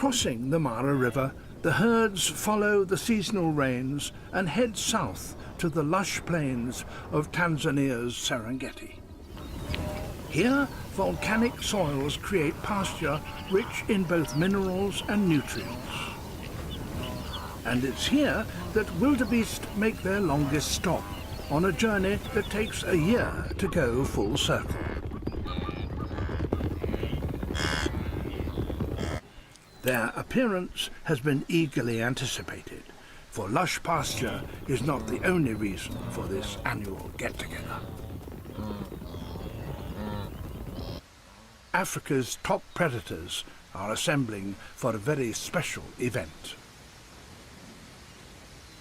Crossing the Mara River, the herds follow the seasonal rains and head south to the lush plains of Tanzania's Serengeti. Here, volcanic soils create pasture rich in both minerals and nutrients. And it's here that wildebeest make their longest stop, on a journey that takes a year to go full circle. Their appearance has been eagerly anticipated, for lush pasture is not the only reason for this annual get-together. Africa's top predators are assembling for a very special event.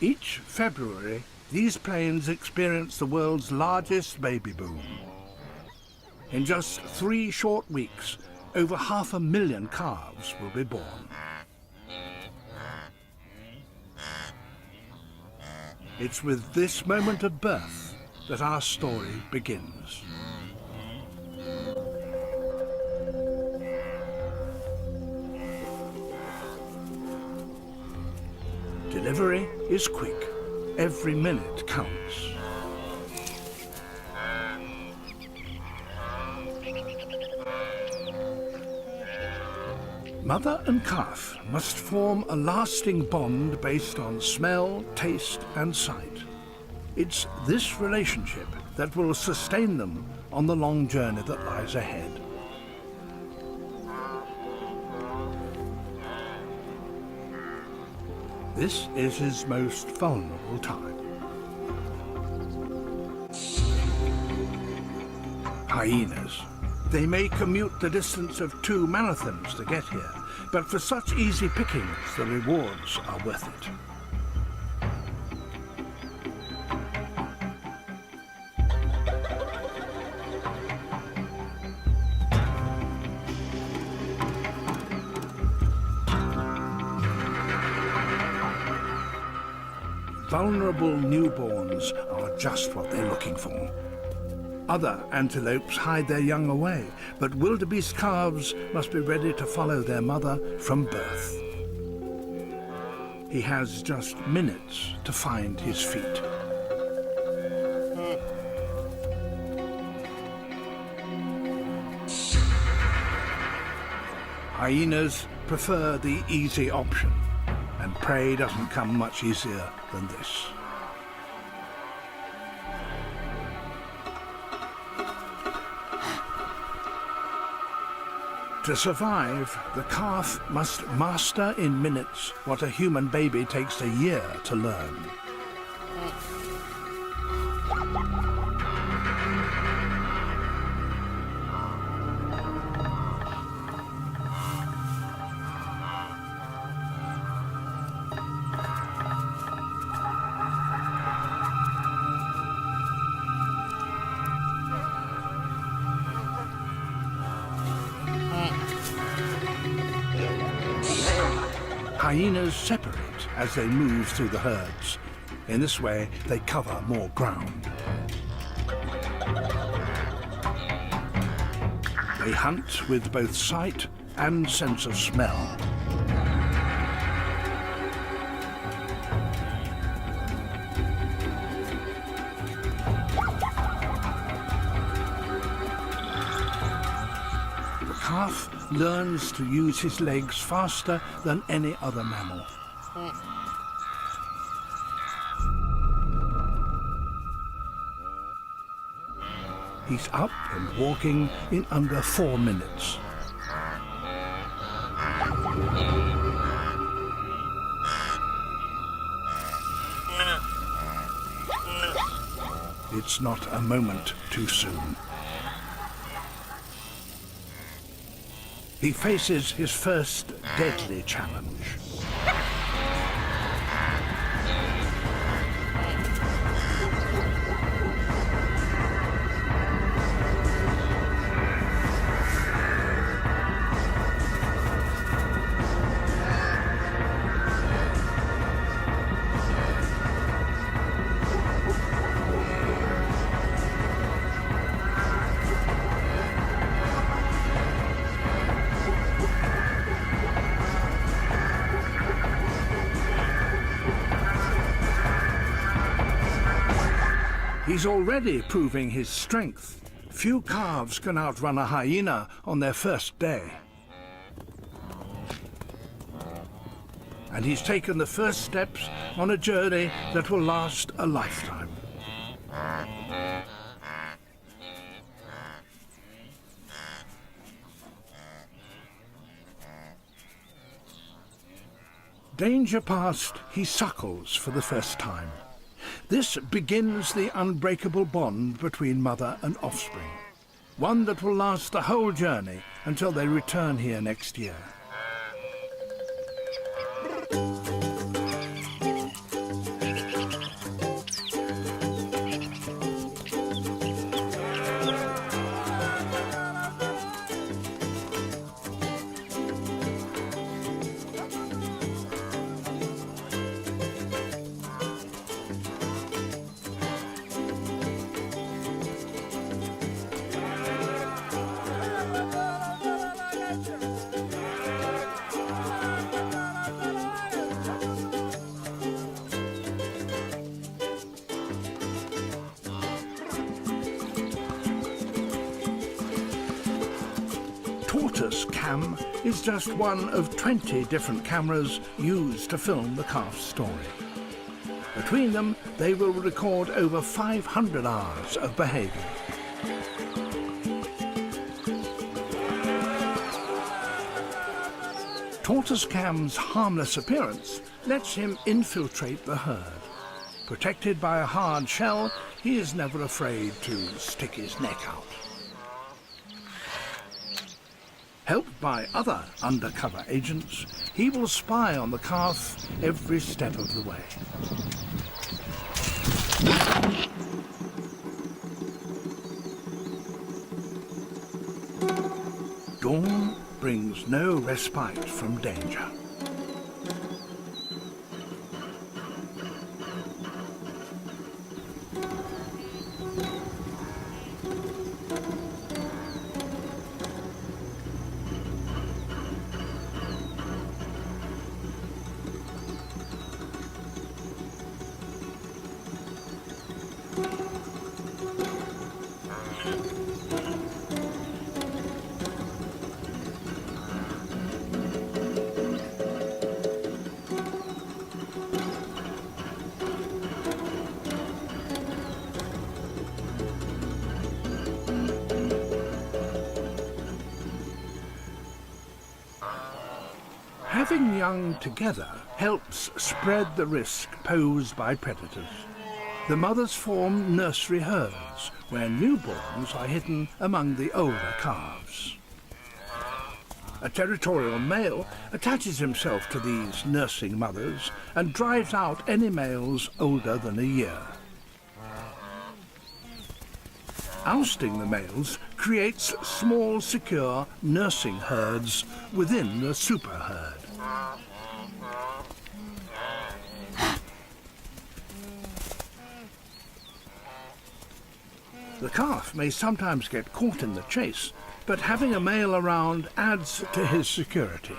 Each February, these plains experience the world's largest baby boom. In just 3 short weeks, over 500,000 calves will be born. It's with this moment of birth that our story begins. Delivery is quick. Every minute counts. Mother and calf must form a lasting bond based on smell, taste, and sight. It's this relationship that will sustain them on the long journey that lies ahead. This is his most vulnerable time. Hyenas. They may commute the distance of 2 marathons to get here, but for such easy pickings, the rewards are worth it. Vulnerable newborns are just what they're looking for. Other antelopes hide their young away, but wildebeest calves must be ready to follow their mother from birth. He has just minutes to find his feet. Hyenas prefer the easy option, and prey doesn't come much easier than this. To survive, the calf must master in minutes what a human baby takes a year to learn. Hyenas separate as they move through the herds. In this way, they cover more ground. They hunt with both sight and sense of smell. The calf learns to use his legs faster than any other mammal. He's up and walking in under 4 minutes. It's not a moment too soon. He faces his first deadly challenge. He's already proving his strength. Few calves can outrun a hyena on their first day. And he's taken the first steps on a journey that will last a lifetime. Danger past, he suckles for the first time. This begins the unbreakable bond between mother and offspring, one that will last the whole journey until they return here next year. Tortoise cam is just one of 20 different cameras used to film the calf's story. Between them, they will record over 500 hours of behaviour. Tortoise cam's harmless appearance lets him infiltrate the herd. Protected by a hard shell, he is never afraid to stick his neck out. Helped by other undercover agents, he will spy on the calf every step of the way. Dawn brings no respite from danger. Having young together helps spread the risk posed by predators. The mothers form nursery herds, where newborns are hidden among the older calves. A territorial male attaches himself to these nursing mothers and drives out any males older than a year. Ousting the males creates small, secure nursing herds within the super herd. The calf may sometimes get caught in the chase, but having a male around adds to his security.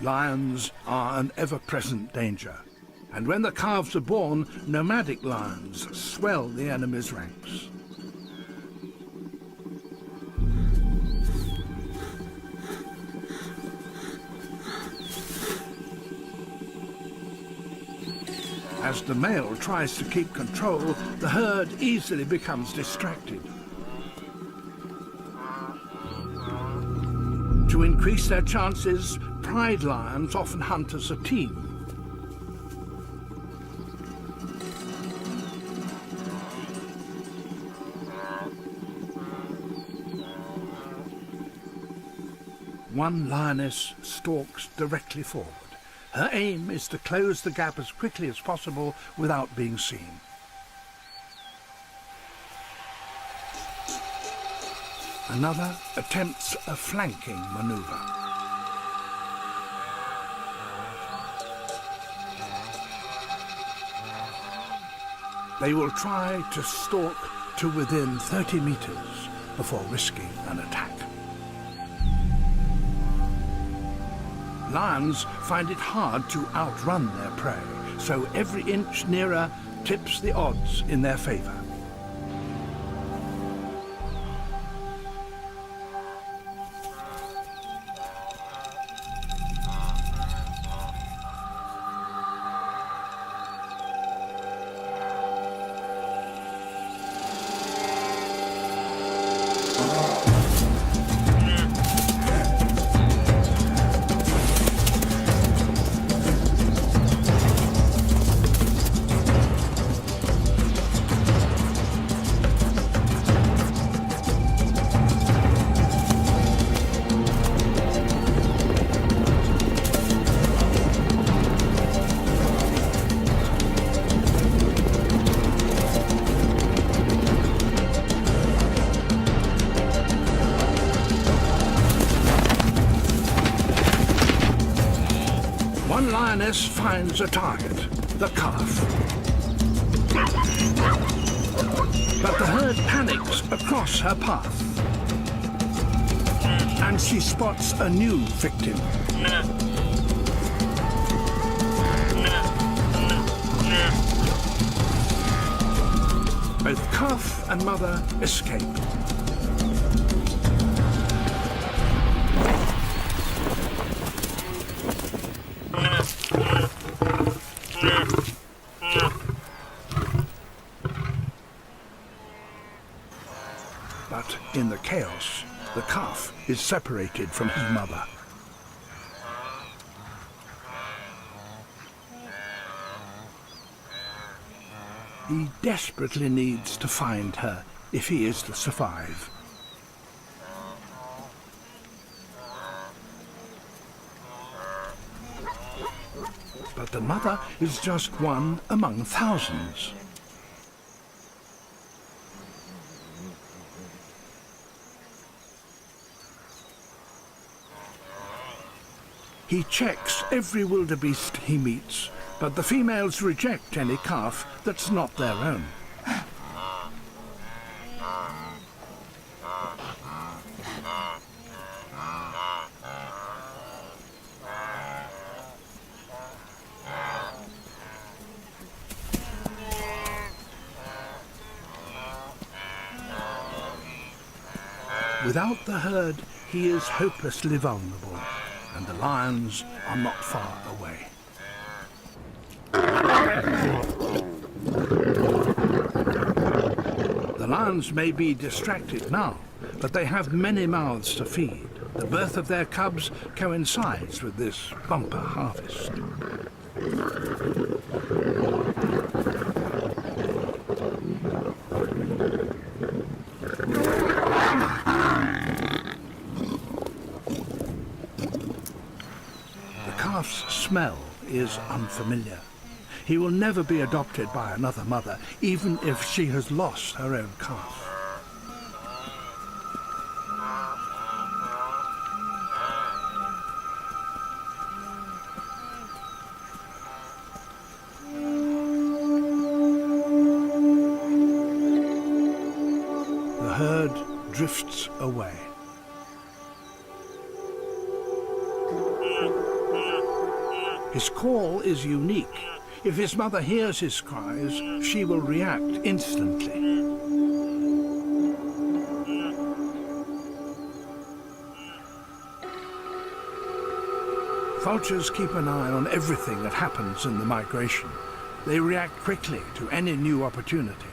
Lions are an ever-present danger, and when the calves are born, nomadic lions swell the enemy's ranks. As the male tries to keep control, the herd easily becomes distracted. To increase their chances, pride lions often hunt as a team. One lioness stalks directly forward. Her aim is to close the gap as quickly as possible without being seen. Another attempts a flanking maneuver. They will try to stalk to within 30 meters before risking an attack. Lions find it hard to outrun their prey, so every inch nearer tips the odds in their favor. One lioness finds a target, the calf. But the herd panics across her path. And she spots a new victim. Both calf and mother escape. But in the chaos, the calf is separated from his mother. He desperately needs to find her if he is to survive. But the mother is just one among thousands. He checks every wildebeest he meets, but the females reject any calf that's not their own. Without the herd, he is hopelessly vulnerable, and the lions are not far away. The lions may be distracted now, but they have many mouths to feed. The birth of their cubs coincides with this bumper harvest. The calf's smell is unfamiliar. He will never be adopted by another mother, even if she has lost her own calf. The herd drifts away. His call is unique. If his mother hears his cries, she will react instantly. Vultures keep an eye on everything that happens in the migration. They react quickly to any new opportunity.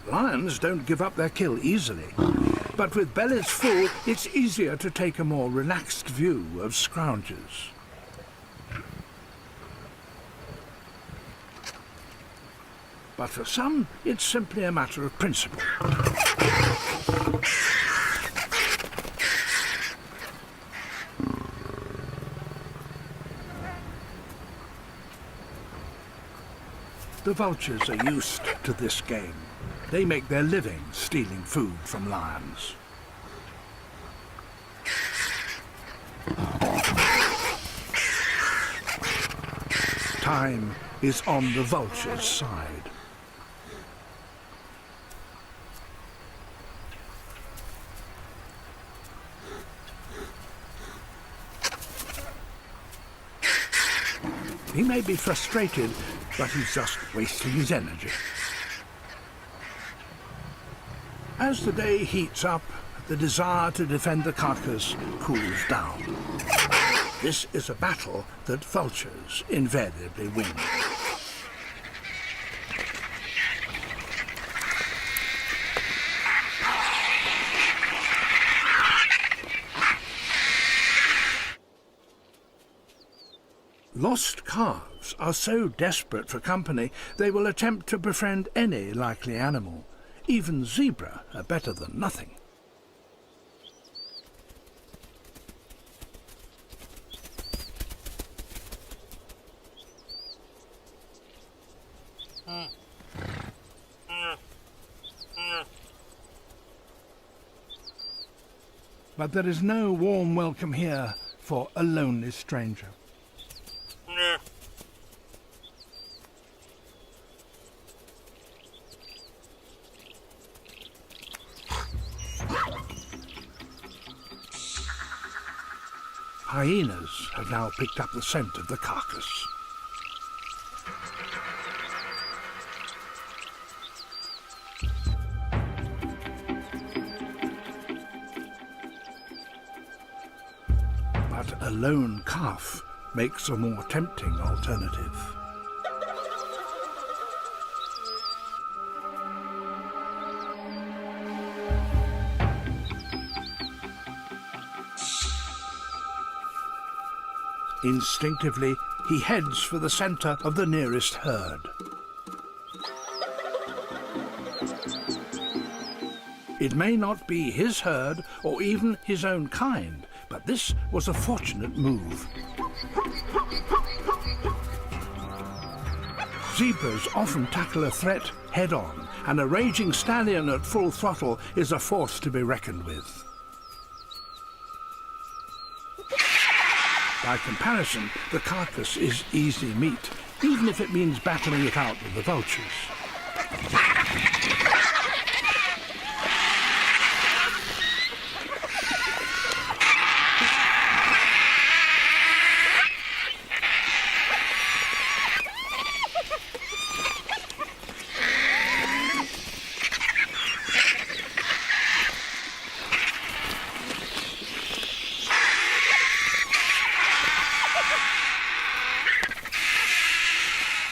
Lions don't give up their kill easily. But with bellies full, it's easier to take a more relaxed view of scroungers. But for some, it's simply a matter of principle. The vultures are used to this game. They make their living stealing food from lions. Time is on the vulture's side. He may be frustrated, but he's just wasting his energy. As the day heats up, the desire to defend the carcass cools down. This is a battle that vultures invariably win. Lost calves are so desperate for company they will attempt to befriend any likely animal. Even zebra are better than nothing. But there is no warm welcome here for a lonely stranger. Hyenas have now picked up the scent of the carcass. But a lone calf makes a more tempting alternative. Instinctively, he heads for the center of the nearest herd. It may not be his herd or even his own kind, but this was a fortunate move. Zebras often tackle a threat head-on, and a raging stallion at full throttle is a force to be reckoned with. By comparison, the carcass is easy meat, even if it means battling it out with the vultures.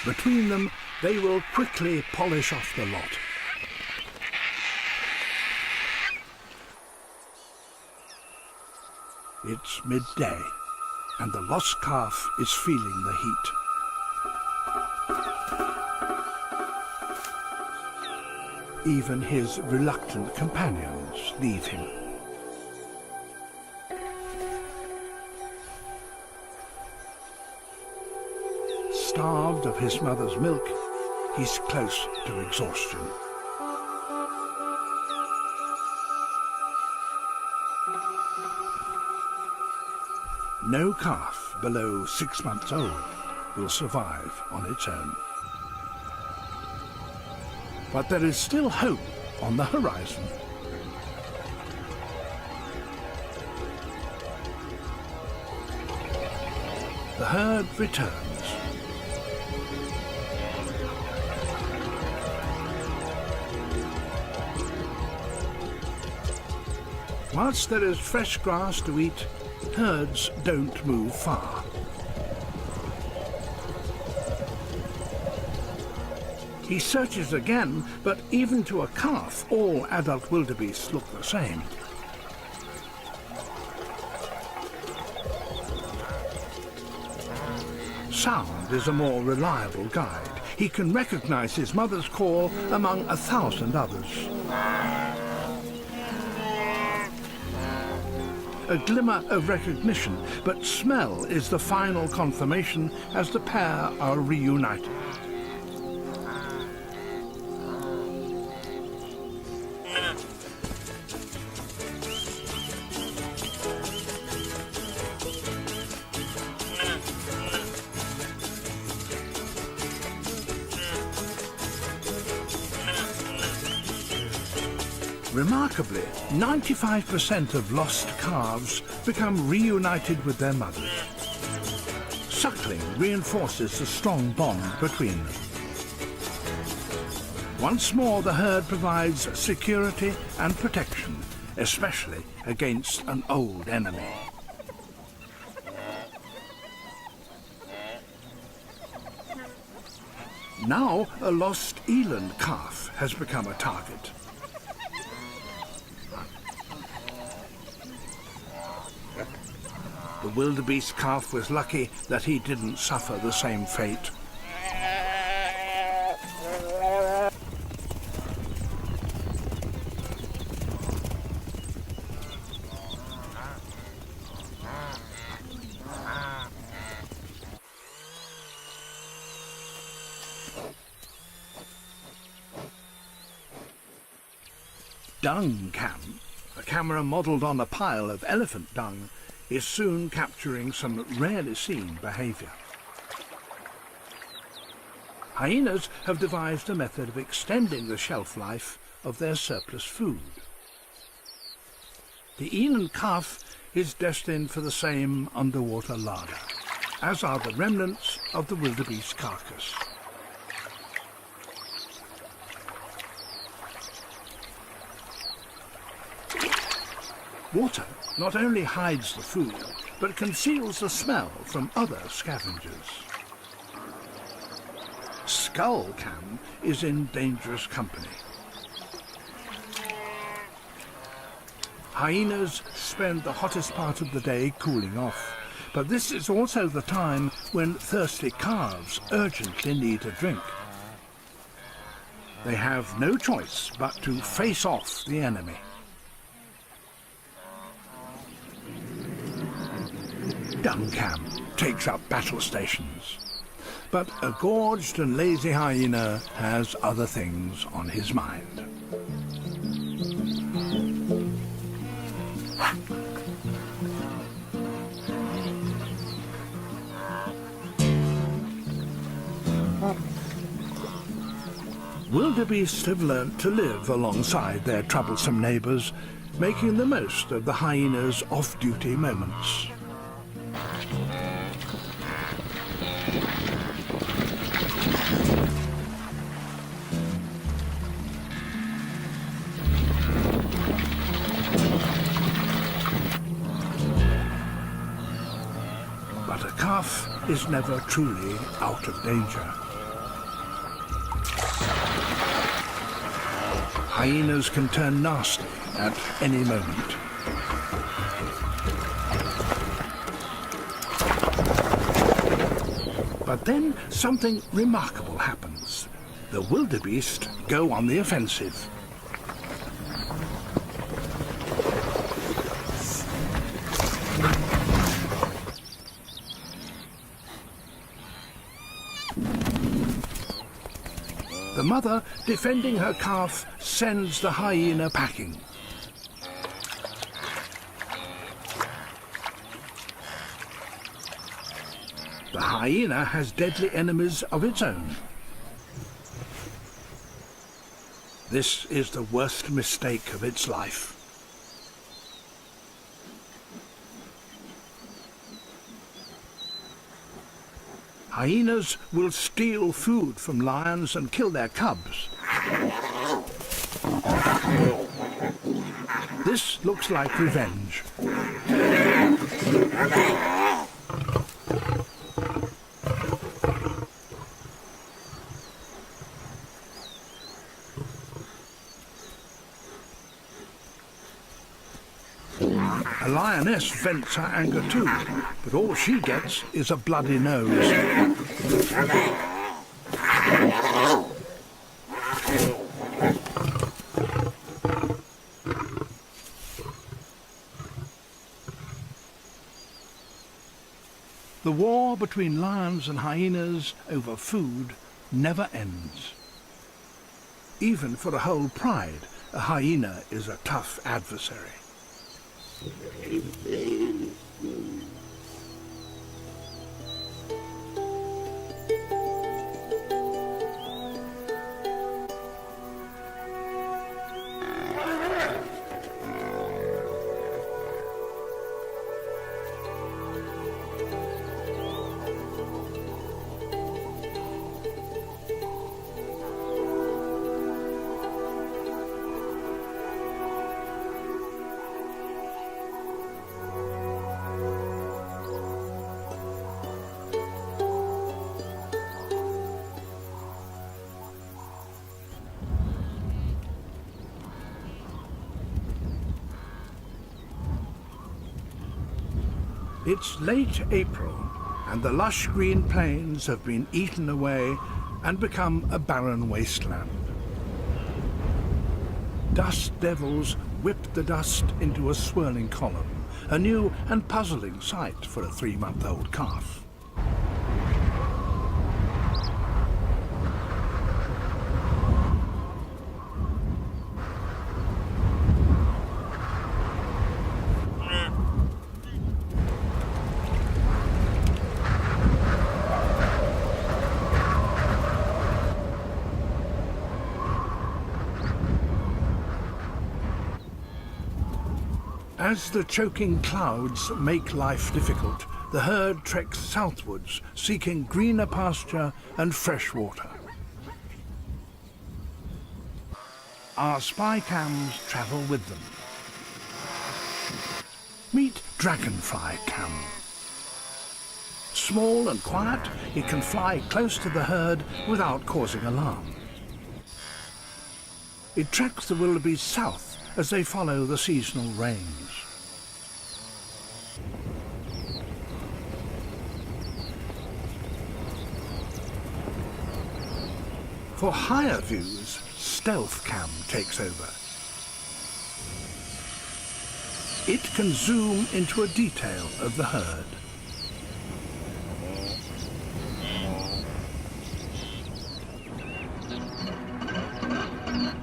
Between them, they will quickly polish off the lot. It's midday, and the lost calf is feeling the heat. Even his reluctant companions leave him. Starved of his mother's milk, he's close to exhaustion. No calf below 6 months old will survive on its own. But there is still hope on the horizon. The herd returns. Whilst there is fresh grass to eat, herds don't move far. He searches again, but even to a calf, all adult wildebeest look the same. Sound is a more reliable guide. He can recognize his mother's call among 1,000 others. A glimmer of recognition, but smell is the final confirmation as the pair are reunited. Remarkably, 95% of lost calves become reunited with their mothers. Suckling reinforces the strong bond between them. Once more, the herd provides security and protection, especially against an old enemy. Now, a lost eland calf has become a target. The wildebeest calf was lucky that he didn't suffer the same fate. Dung cam, a camera modelled on a pile of elephant dung, is soon capturing some rarely seen behaviour. Hyenas have devised a method of extending the shelf life of their surplus food. The eland calf is destined for the same underwater larder, as are the remnants of the wildebeest carcass. Water not only hides the food, but conceals the smell from other scavengers. Skull cam is in dangerous company. Hyenas spend the hottest part of the day cooling off, but this is also the time when thirsty calves urgently need a drink. They have no choice but to face off the enemy. Dung cam takes up battle stations, but a gorged and lazy hyena has other things on his mind. Wildebeest have learnt to live alongside their troublesome neighbours, making the most of the hyena's off-duty moments. But a calf is never truly out of danger. Hyenas can turn nasty at any moment. But then something remarkable happens. The wildebeest go on the offensive. The mother, defending her calf, sends the hyena packing. The hyena has deadly enemies of its own. This is the worst mistake of its life. Hyenas will steal food from lions and kill their cubs. This looks like revenge. A lioness vents her anger too, but all she gets is a bloody nose. The war between lions and hyenas over food never ends. Even for a whole pride, a hyena is a tough adversary. It's late April, and the lush green plains have been eaten away and become a barren wasteland. Dust devils whip the dust into a swirling column, a new and puzzling sight for a 3-month-old calf. As the choking clouds make life difficult, the herd treks southwards, seeking greener pasture and fresh water. Our spy cams travel with them. Meet Dragonfly Cam. Small and quiet, it can fly close to the herd without causing alarm. It tracks the wildebeest south as they follow the seasonal rains. For higher views, Stealth Cam takes over. It can zoom into a detail of the herd.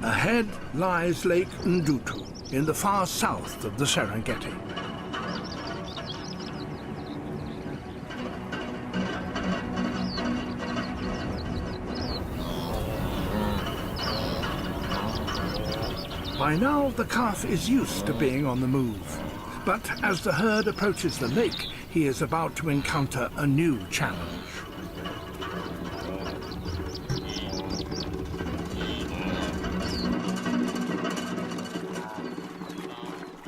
Ahead lies Lake Ndutu in the far south of the Serengeti. By now, the calf is used to being on the move. But as the herd approaches the lake, he is about to encounter a new challenge.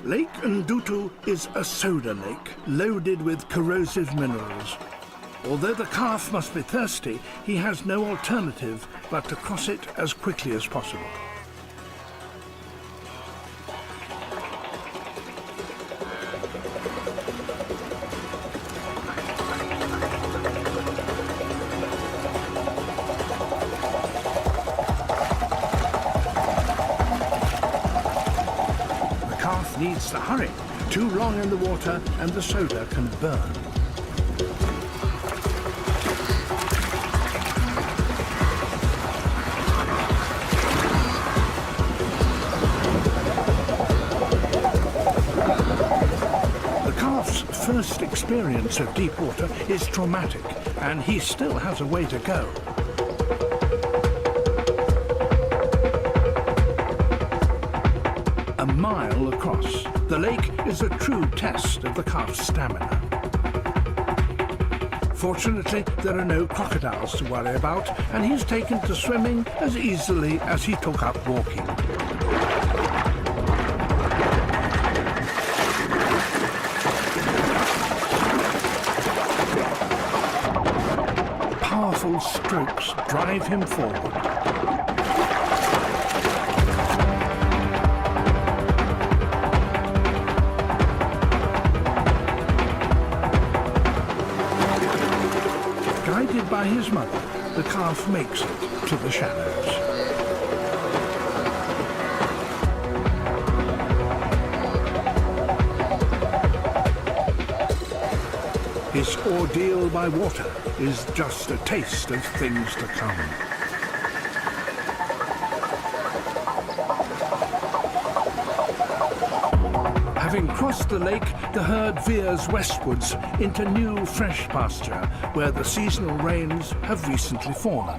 Lake Ndutu is a soda lake loaded with corrosive minerals. Although the calf must be thirsty, he has no alternative but to cross it as quickly as possible. Needs to hurry. Too long in the water and the soda can burn. The calf's first experience of deep water is traumatic, and he still has a way to go. A mile across, the lake is a true test of the calf's stamina. Fortunately, there are no crocodiles to worry about, and he's taken to swimming as easily as he took up walking. Powerful strokes drive him forward. Guided by his mother, the calf makes it to the shallows. His ordeal by water is just a taste of things to come. Having crossed the lake, the herd veers westwards into new, fresh pasture where the seasonal rains have recently fallen.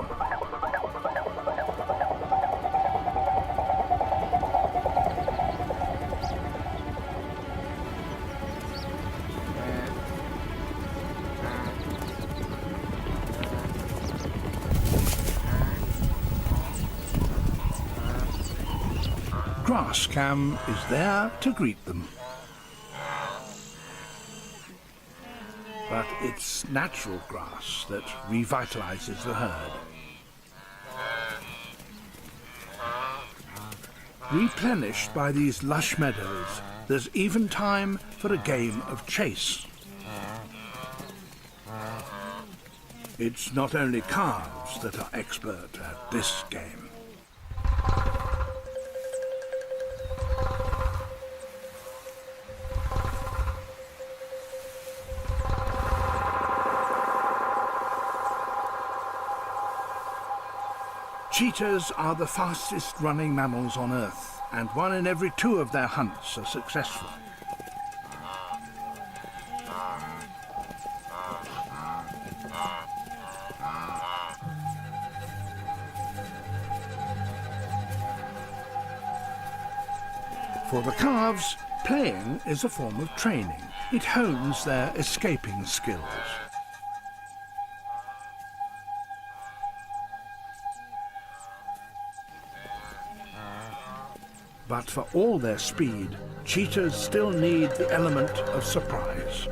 Grass Cam is there to greet them. But it's natural grass that revitalizes the herd. Replenished by these lush meadows, there's even time for a game of chase. It's not only calves that are expert at this game. Cheetahs are the fastest running mammals on Earth, and 1 in every 2 of their hunts are successful. For the calves, playing is a form of training. It hones their escaping skills. But for all their speed, cheetahs still need the element of surprise.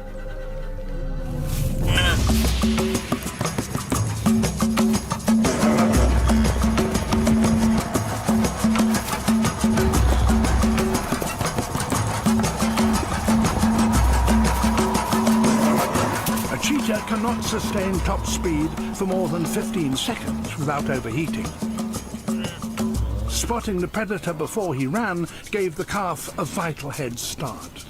A cheetah cannot sustain top speed for more than 15 seconds without overheating. Spotting the predator before he ran gave the calf a vital head start.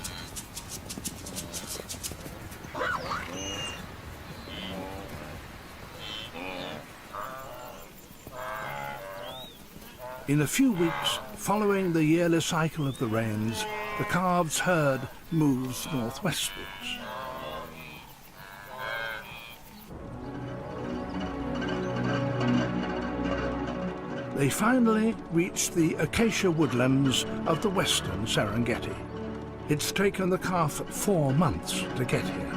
In a few weeks, following the yearly cycle of the rains, the calves' herd moves northwestwards. They finally reach the acacia woodlands of the western Serengeti. It's taken the calf 4 months to get here.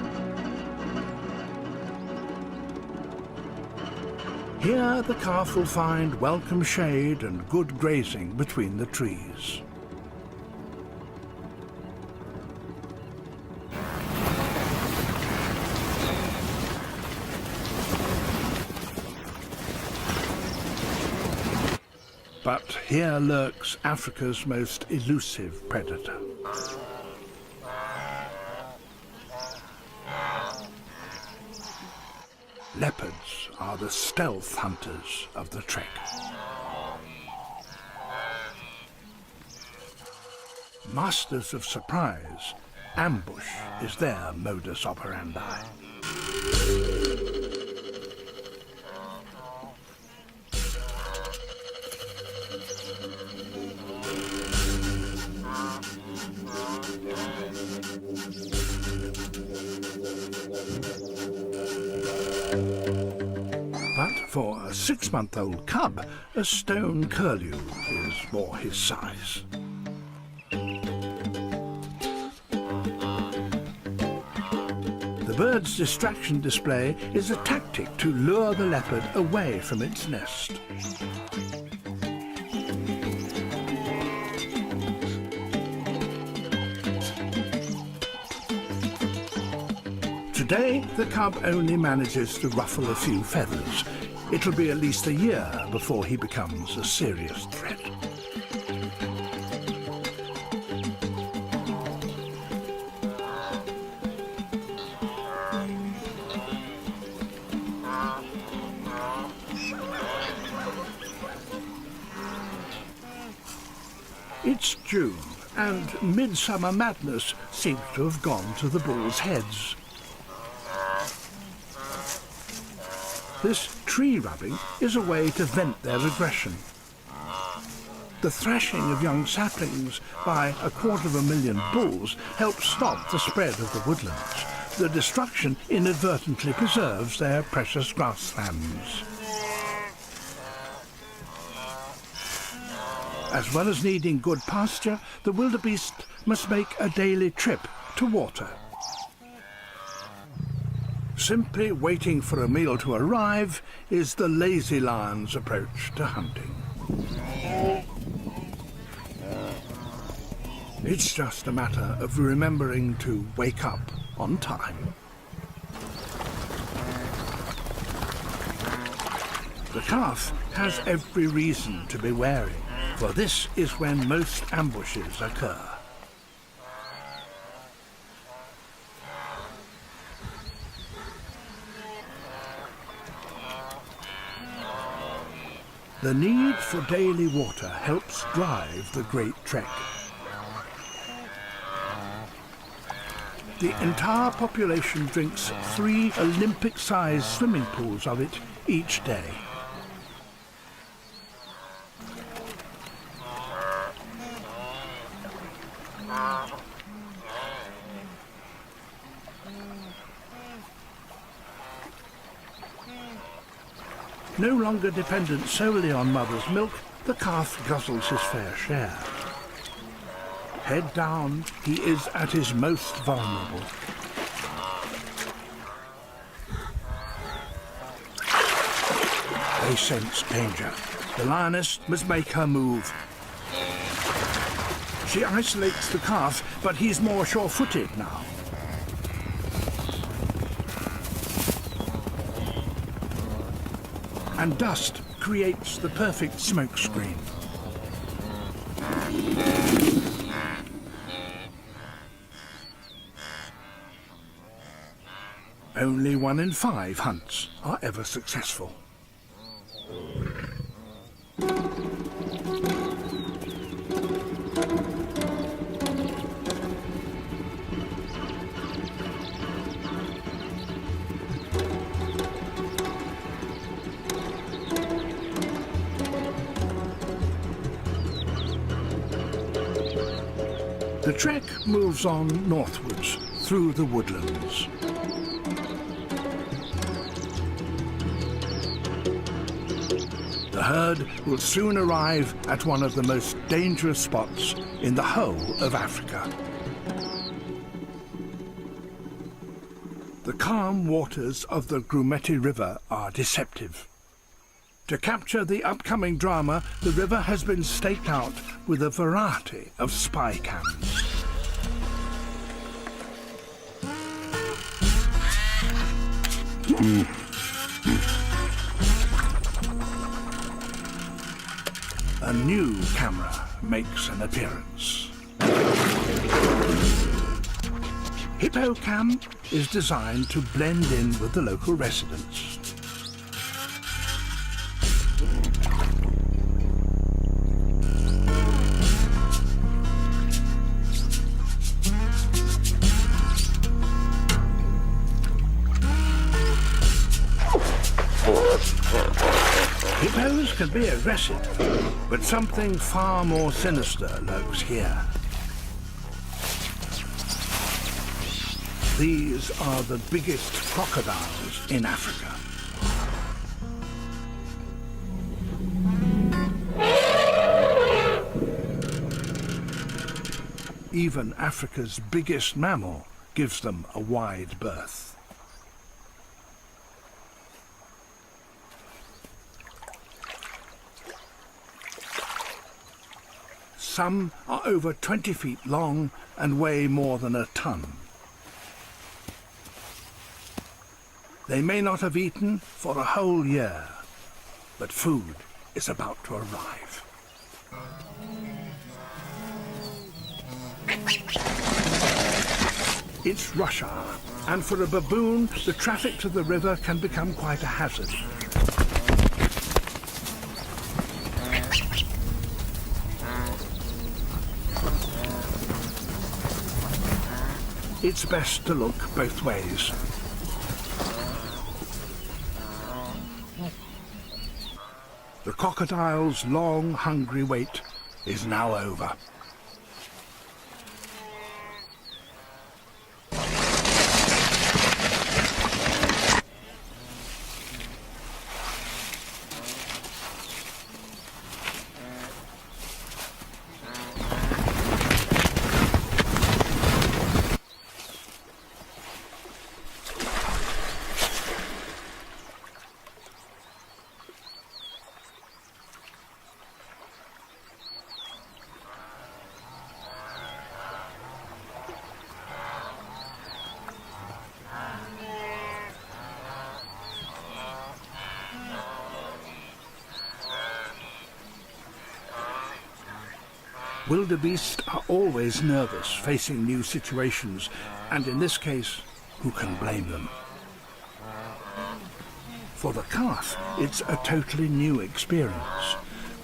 Here the calf will find welcome shade and good grazing between the trees. But here lurks Africa's most elusive predator. Leopards are the stealth hunters of the trek. Masters of surprise, ambush is their modus operandi. But for a 6-month-old cub, a stone curlew is more his size. The bird's distraction display is a tactic to lure the leopard away from its nest. Today, the cub only manages to ruffle a few feathers. It'll be at least a year before he becomes a serious threat. It's June, and midsummer madness seems to have gone to the bulls' heads. This tree rubbing is a way to vent their aggression. The thrashing of young saplings by 250,000 bulls helps stop the spread of the woodlands. The destruction inadvertently preserves their precious grasslands. As well as needing good pasture, the wildebeest must make a daily trip to water. Simply waiting for a meal to arrive is the lazy lion's approach to hunting. It's just a matter of remembering to wake up on time. The calf has every reason to be wary, for this is when most ambushes occur. The need for daily water helps drive the great trek. The entire population drinks 3 Olympic-sized swimming pools of it each day. No longer dependent solely on mother's milk, the calf guzzles his fair share. Head down, he is at his most vulnerable. They sense danger. The lioness must make her move. She isolates the calf, but he's more sure-footed now. And dust creates the perfect smoke screen. Only 1 in 5 hunts are ever successful. The trek moves on northwards through the woodlands. The herd will soon arrive at one of the most dangerous spots in the whole of Africa. The calm waters of the Grumeti River are deceptive. To capture the upcoming drama, the river has been staked out with a variety of spy cams. A new camera makes an appearance. HippoCam is designed to blend in with the local residents. Hippos can be aggressive, but something far more sinister lurks here. These are the biggest crocodiles in Africa. Even Africa's biggest mammal gives them a wide berth. Some are over 20 feet long and weigh more than a ton. They may not have eaten for a whole year, but food is about to arrive. It's rush hour, and for a baboon, the traffic to the river can become quite a hazard. It's best to look both ways. The crocodile's long, hungry wait is now over. Wildebeest are always nervous facing new situations, and in this case, who can blame them? For the calf, it's a totally new experience.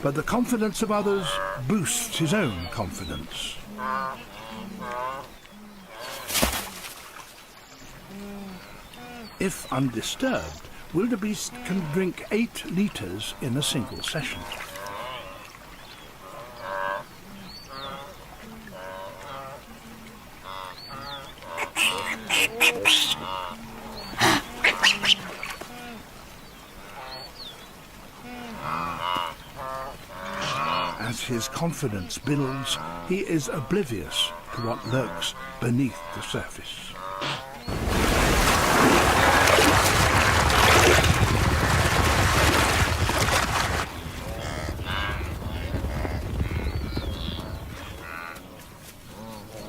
But the confidence of others boosts his own confidence. If undisturbed, wildebeest can drink 8 litres in a single session. As his confidence builds, he is oblivious to what lurks beneath the surface.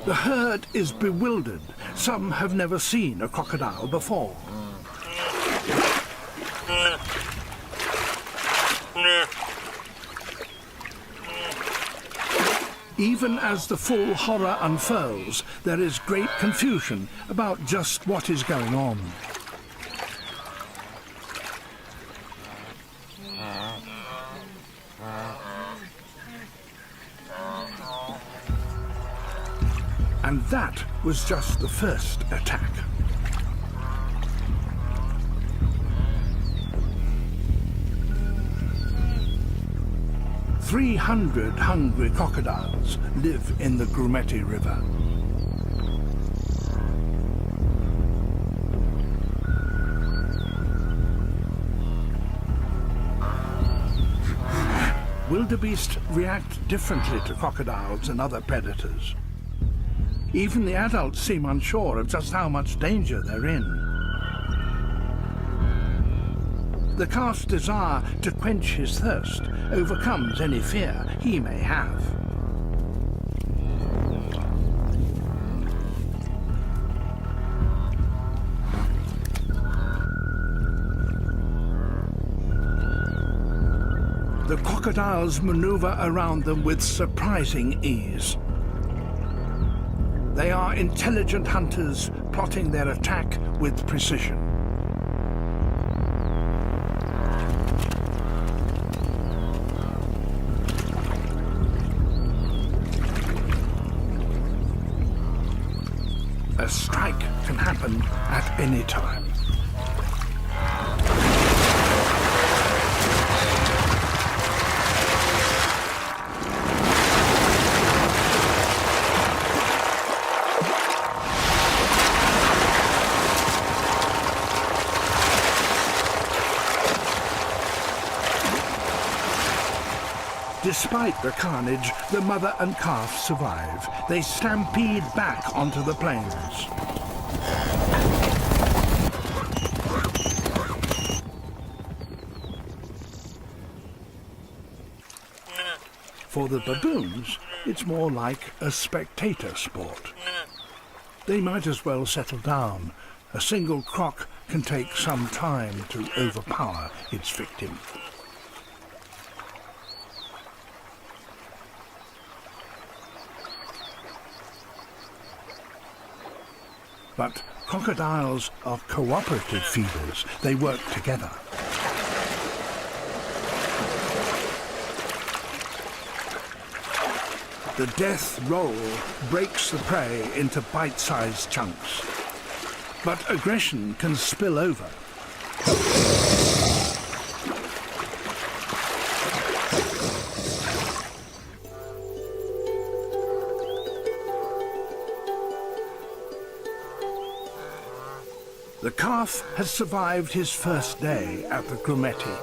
The herd is bewildered. Some have never seen a crocodile before. Even as the full horror unfurls, there is great confusion about just what is going on. And that was just the first attack. "300 hungry crocodiles live in the Grumeti River. Wildebeest react differently to crocodiles and other predators. Even the adults seem unsure of just how much danger they're in. The calf's desire to quench his thirst overcomes any fear he may have. The crocodiles maneuver around them with surprising ease. They are intelligent hunters, plotting their attack with precision. A strike can happen at any time. Despite the carnage, the mother and calf survive. They stampede back onto the plains. For the baboons, it's more like a spectator sport. They might as well settle down. A single croc can take some time to overpower its victim. But crocodiles are cooperative feeders. They work together. The death roll breaks the prey into bite-sized chunks. But aggression can spill over. The calf has survived his first day at the Grumeti,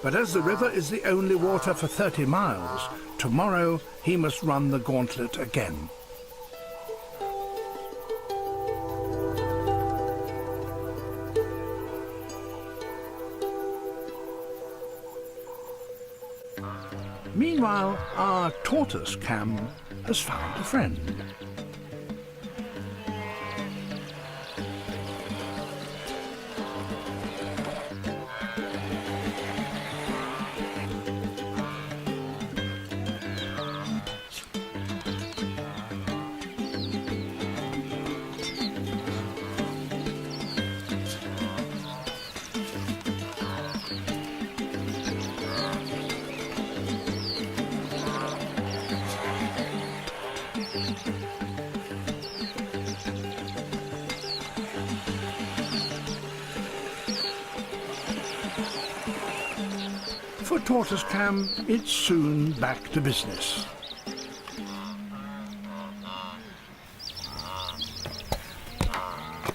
but as the river is the only water for 30 miles, tomorrow he must run the gauntlet again. Meanwhile, our tortoise Cam has found a friend. for tortoise cam, it's soon back to business.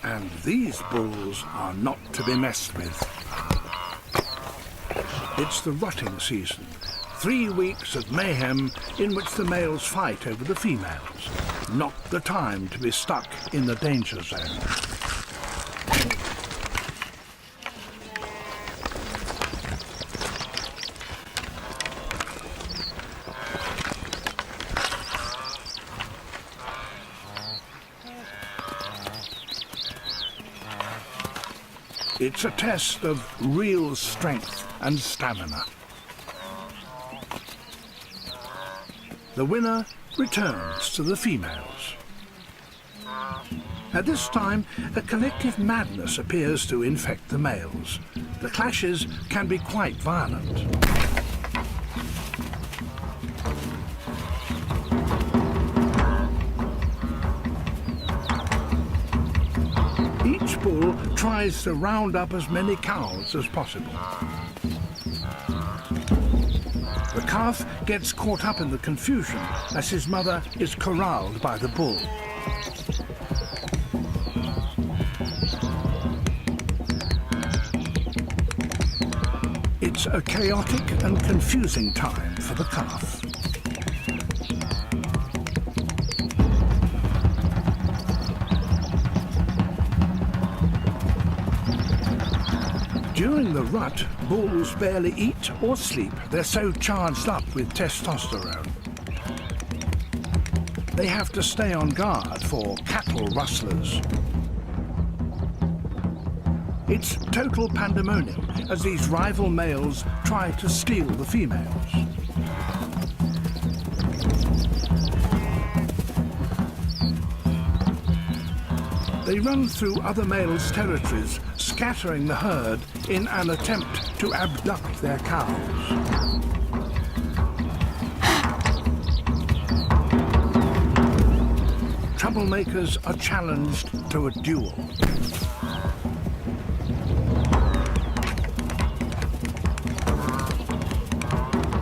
And these bulls are not to be messed with. It's the rutting season, 3 weeks of mayhem in which the males fight over the females. Not the time to be stuck in the danger zone. It's a test of real strength and stamina. The winner returns to the females. At this time, a collective madness appears to infect the males. The clashes can be quite violent. Each bull tries to round up as many cows as possible. The calf gets caught up in the confusion as his mother is corralled by the bull. It's a chaotic and confusing time for the calf. During the rut, bulls barely eat or sleep. They're so charged up with testosterone. They have to stay on guard for cattle rustlers. It's total pandemonium as these rival males try to steal the females. They run through other males' territories, scattering the herd in an attempt to abduct their cows. Troublemakers are challenged to a duel.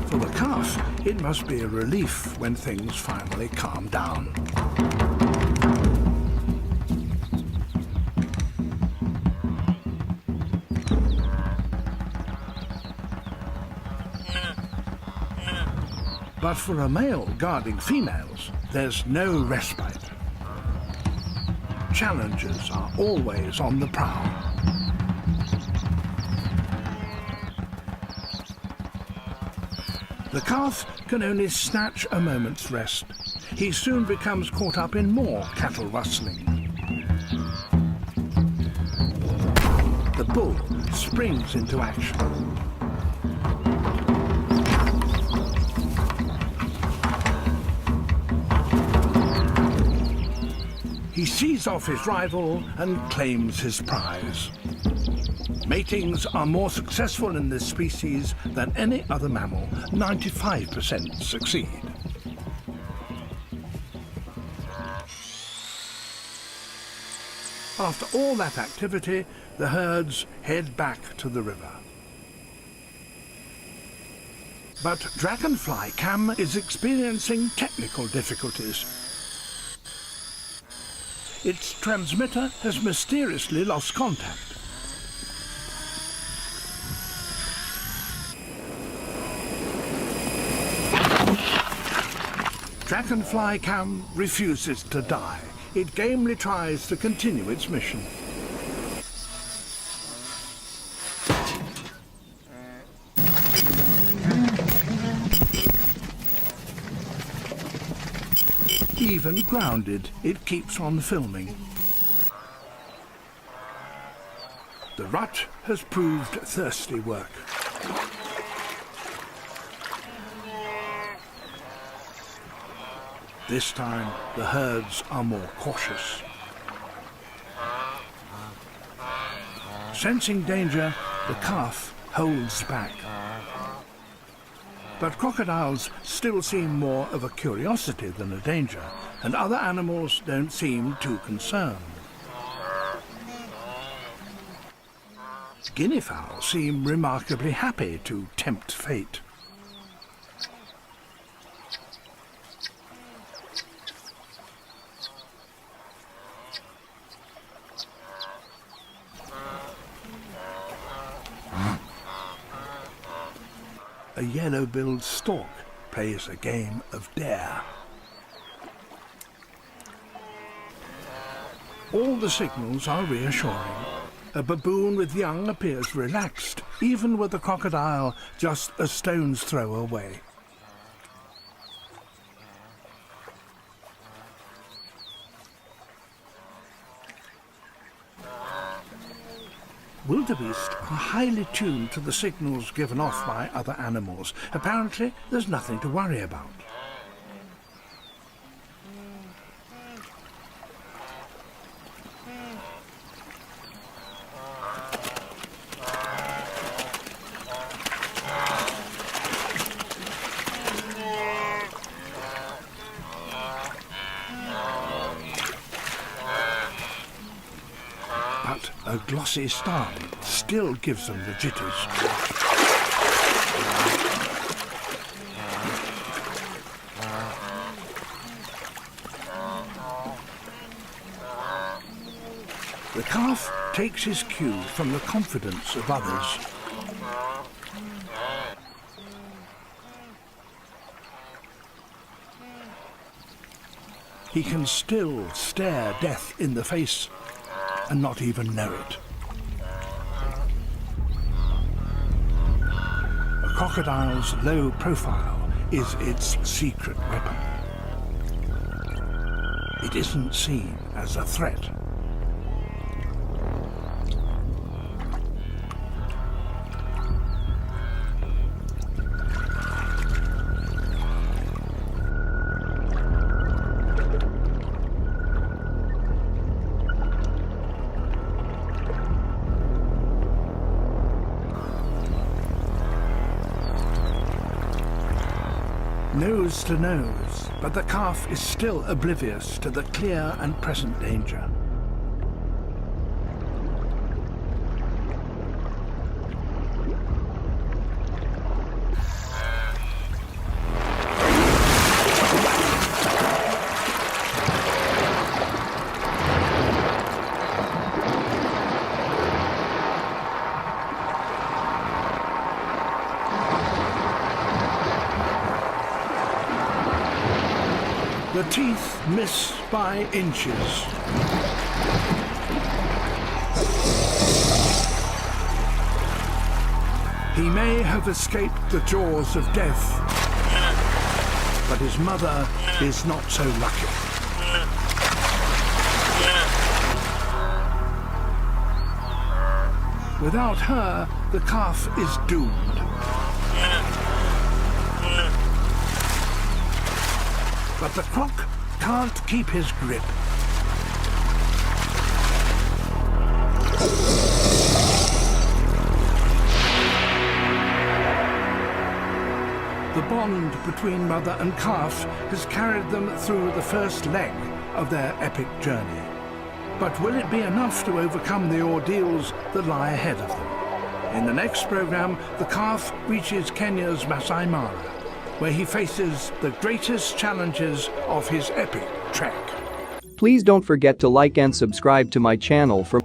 For the calf, it must be a relief when things finally calm down. But for a male guarding females, there's no respite. Challengers are always on the prowl. The calf can only snatch a moment's rest. He soon becomes caught up in more cattle rustling. The bull springs into action. He sees off his rival and claims his prize. Matings are more successful in this species than any other mammal. 95% succeed. After all that activity, the herds head back to the river. But Dragonfly Cam is experiencing technical difficulties. Its transmitter has mysteriously lost contact. Dragonfly Cam refuses to die. It gamely tries to continue its mission. Even grounded, it keeps on filming. The rut has proved thirsty work. This time, the herds are more cautious. Sensing danger, the calf holds back. But crocodiles still seem more of a curiosity than a danger, and other animals don't seem too concerned. Guinea fowl seem remarkably happy to tempt fate. A yellow-billed stork plays a game of dare. All the signals are reassuring. A baboon with young appears relaxed, even with a crocodile just a stone's throw away. Wildebeest are highly tuned to the signals given off by other animals. Apparently, there's nothing to worry about. But a glossy star still gives them the jitters. The calf takes his cue from the confidence of others. He can still stare death in the face and not even know it. A crocodile's low profile is its secret weapon. It isn't seen as a threat. Nose to nose, but the calf is still oblivious to the clear and present danger. The teeth miss by inches. He may have escaped the jaws of death, but his mother is not so lucky. Without her, the calf is doomed. But the croc can't keep his grip. The bond between mother and calf has carried them through the first leg of their epic journey. But will it be enough to overcome the ordeals that lie ahead of them? In the next program, the calf reaches Kenya's Masai Mara, where he faces the greatest challenges of his epic trek. Please don't forget to like and subscribe to my channel for